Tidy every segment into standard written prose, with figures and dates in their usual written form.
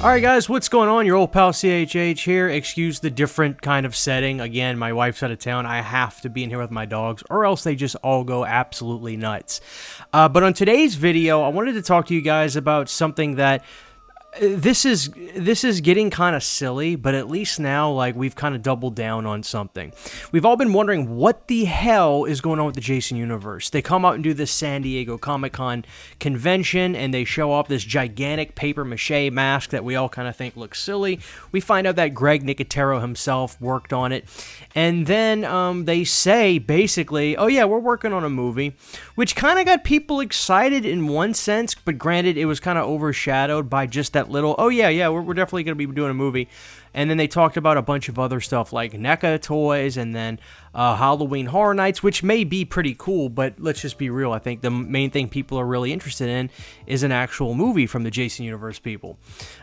Alright guys, what's going on? Your old pal CHH here. Excuse the different kind of setting. Again, my wife's out of town. I have to be in here with my dogs or else they just all go absolutely nuts. But on today's video, I wanted to talk to you guys about something that this is getting kind of silly, but at least now, like, we've kind of doubled down on something. We've all been wondering what the hell is going on with the Jason universe. They come out and do this San Diego Comic-Con convention, and they show off this gigantic papier-mâché mask that we all kind of think looks silly. We find out that Greg Nicotero himself worked on it, and then they say, basically, oh yeah, we're working on a movie, which kind of got people excited in one sense, but granted, it was kind of overshadowed by just that little, oh yeah, we're definitely going to be doing a movie. And then they talked about a bunch of other stuff like NECA toys and then Halloween Horror Nights, which may be pretty cool, but let's just be real. I think the main thing people are really interested in is an actual movie from the Jason Universe people.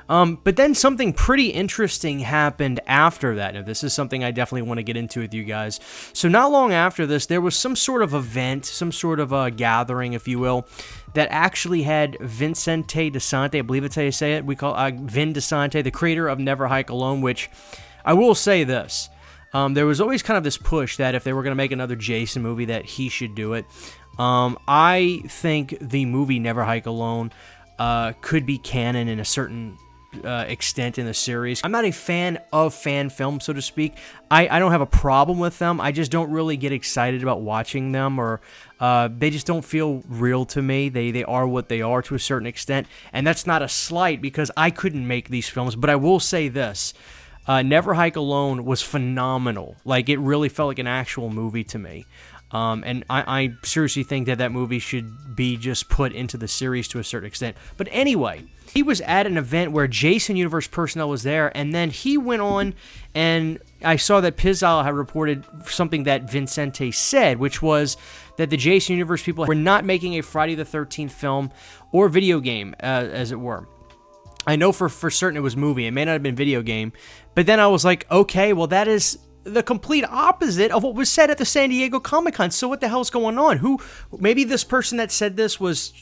But then something pretty interesting happened after that. Now, this is something I definitely want to get into with you guys. So not long after this, there was some sort of event, some sort of a gathering, if you will, that actually had Vincente DeSante, I believe that's how you say it. We call Vin DeSante, the creator of Never Hike Alone, which I will say this. There was always kind of this push that if they were going to make another Jason movie that he should do it. I think the movie Never Hike Alone could be canon in a certain extent in the series. I'm not a fan of fan films, so to speak. I don't have a problem with them. I just don't really get excited about watching them, or they just don't feel real to me. They are what they are to a certain extent, and that's not a slight because I couldn't make these films, but I will say this. Never Hike Alone was phenomenal. Like, it really felt like an actual movie to me. And I seriously think that that movie should be just put into the series to a certain extent. But anyway, he was at an event where Jason Universe personnel was there, and then he went on, and I saw that Pizzal had reported something that Vincente said, which was that the Jason Universe people were not making a Friday the 13th film or video game, as it were. I know for certain it was movie. It may not have been video game. But then I was like, okay, well, that is the complete opposite of what was said at the San Diego Comic-Con. So what the hell's going on? Maybe this person that said this was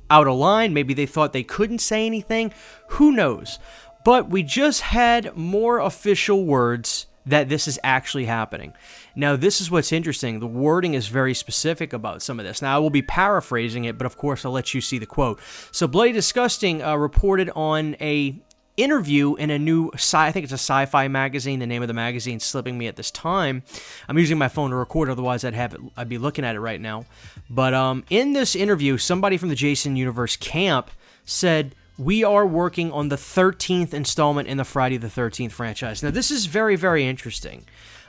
out of line. Maybe they thought they couldn't say anything. Who knows? But we just had more official words that this is actually happening. Now, this is what's interesting. The wording is very specific about some of this. Now, I will be paraphrasing it, but of course, I'll let you see the quote. So, Bloody Disgusting reported on a interview in a new, I think it's a sci-fi magazine. The name of the magazine's slipping me at this time. I'm using my phone to record, otherwise I'd be looking at it right now. But in this interview, somebody from the Jason Universe camp said, we are working on the 13th installment in the Friday the 13th franchise. Now, this is very, very interesting.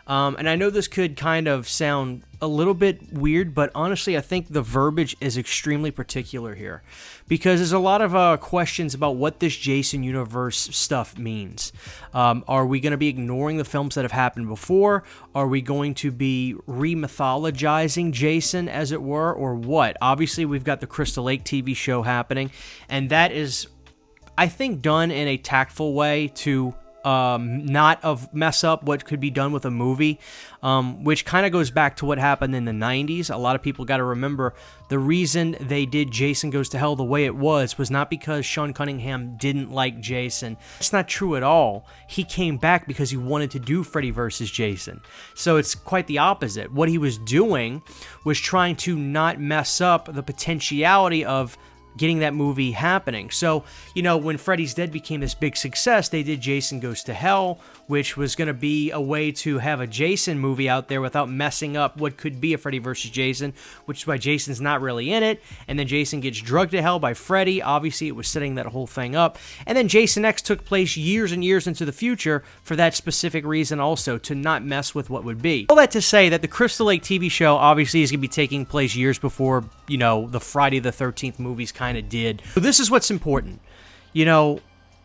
And I know this could kind of sound a little bit weird, but honestly, I think the verbiage is extremely particular here. Because there's a lot of questions about what this Jason Universe stuff means. Are we going to be ignoring the films that have happened before? Are we going to be re-mythologizing Jason, as it were, or what? Obviously, we've got the Crystal Lake TV show happening, and that is, I think, done in a tactful way to not mess up what could be done with a movie, which kind of goes back to what happened in the 90s. A lot of people got to remember the reason they did Jason Goes to Hell the way it was not because Sean Cunningham didn't like Jason. It's not true at all. He came back because he wanted to do Freddy vs. Jason. So it's quite the opposite. What he was doing was trying to not mess up the potentiality of getting that movie happening. So, you know, when Freddy's Dead became this big success, they did Jason Goes to Hell, which was going to be a way to have a Jason movie out there without messing up what could be a Freddy vs. Jason, which is why Jason's not really in it. And then Jason gets drugged to hell by Freddy. Obviously, it was setting that whole thing up. And then Jason X took place years and years into the future for that specific reason also, to not mess with what would be. All that to say that the Crystal Lake TV show obviously is going to be taking place years before, you know, the Friday the 13th movies kind of did. So this is what's important. You know,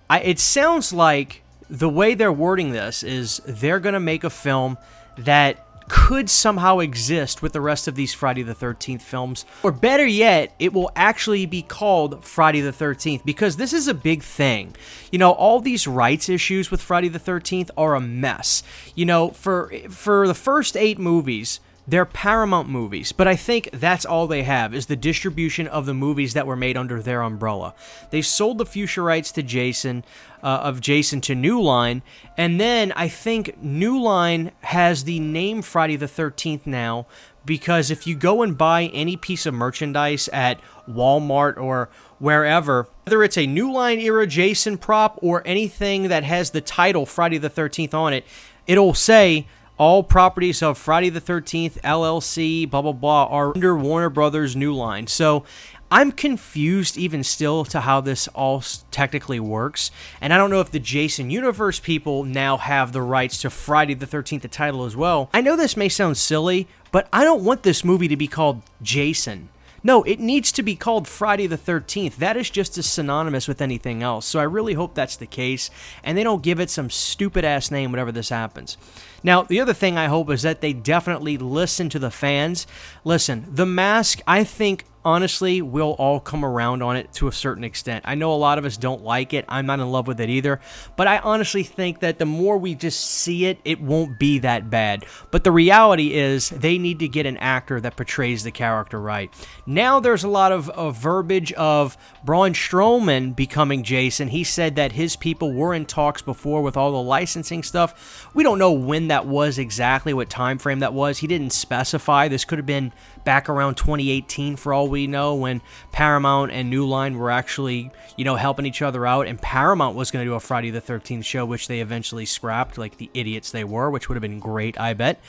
it sounds like the way they're wording this is they're going to make a film that could somehow exist with the rest of these Friday the 13th films. Or better yet, it will actually be called Friday the 13th, because this is a big thing. You know, all these rights issues with Friday the 13th are a mess. You know, for the first 8 movies, they're Paramount movies, but I think that's all they have, is the distribution of the movies that were made under their umbrella. They sold the future rights to Jason, to New Line, and then I think New Line has the name Friday the 13th now, because if you go and buy any piece of merchandise at Walmart or wherever, whether it's a New Line era Jason prop or anything that has the title Friday the 13th on it, it'll say all properties of Friday the 13th, LLC, blah, blah, blah, are under Warner Brothers New Line. So I'm confused even still to how this all technically works. And I don't know if the Jason Universe people now have the rights to Friday the 13th, the title as well. I know this may sound silly, but I don't want this movie to be called Jason. No, it needs to be called Friday the 13th. That is just as synonymous with anything else. So I really hope that's the case, and they don't give it some stupid-ass name whenever this happens. Now, the other thing I hope is that they definitely listen to the fans. Listen, The Mask, I think, honestly, we'll all come around on it to a certain extent. I know a lot of us don't like it. I'm not in love with it either. But I honestly think that the more we just see it, it won't be that bad. But the reality is they need to get an actor that portrays the character right. Now there's a lot of verbiage of Braun Strowman becoming Jason. He said that his people were in talks before with all the licensing stuff. We don't know when that was exactly, what time frame that was. He didn't specify. This could have been back around 2018 for all we know, when Paramount and New Line were actually, helping each other out, and Paramount was going to do a Friday the 13th show, which they eventually scrapped, like the idiots they were, which would have been great, I bet.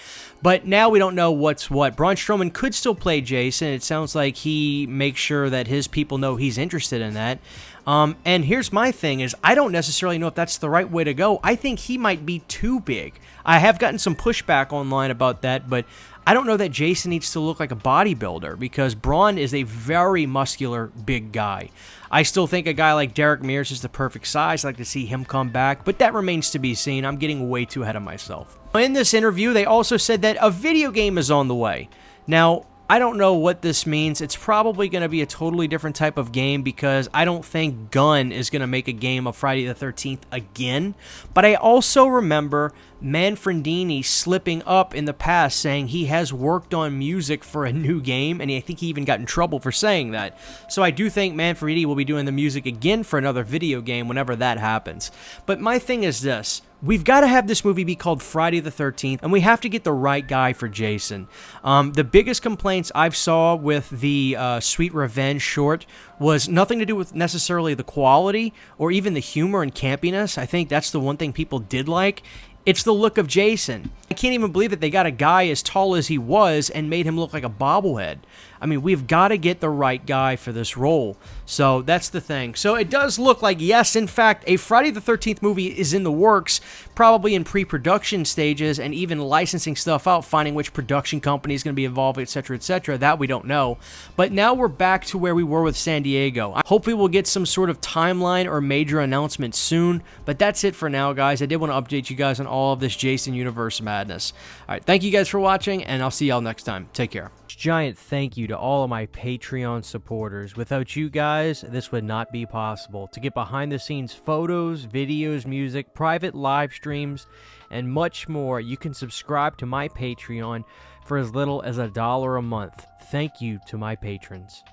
But now we don't know what's what. Braun Strowman could still play Jason. It sounds like he makes sure that his people know he's interested in that. And here's my thing is, I don't necessarily know if that's the right way to go. I think he might be too big. I have gotten some pushback online about that, but I don't know that Jason needs to look like a bodybuilder, because Braun is a very muscular, big guy. I still think a guy like Derek Mears is the perfect size. I'd like to see him come back, but that remains to be seen. I'm getting way too ahead of myself. In this interview, they also said that a video game is on the way. Now, I don't know what this means. It's probably going to be a totally different type of game, because I don't think Gunn is going to make a game of Friday the 13th again. But I also remember Manfredini slipping up in the past saying he has worked on music for a new game, and I think he even got in trouble for saying that. So I do think Manfredini will be doing the music again for another video game whenever that happens. But my thing is this. We've got to have this movie be called Friday the 13th, and we have to get the right guy for Jason. The biggest complaints I've saw with the Sweet Revenge short was nothing to do with necessarily the quality or even the humor and campiness. I think that's the one thing people did like. It's the look of Jason. I can't even believe that they got a guy as tall as he was and made him look like a bobblehead. I mean, we've got to get the right guy for this role. So that's the thing. So it does look like, yes, in fact, a Friday the 13th movie is in the works, probably in pre-production stages and even licensing stuff out, finding which production company is going to be involved, etc., etc. That we don't know. But now we're back to where we were with San Diego. Hopefully we'll get some sort of timeline or major announcement soon. But that's it for now, guys. I did want to update you guys on all of this Jason Universe madness. All right, thank you guys for watching, and I'll see y'all next time. Take care. Giant thank you to all of my Patreon supporters. Without you guys, this would not be possible. To get behind the scenes photos, videos, music, private live streams, and much more, you can subscribe to my Patreon for as little as $1 a month. Thank you to my patrons.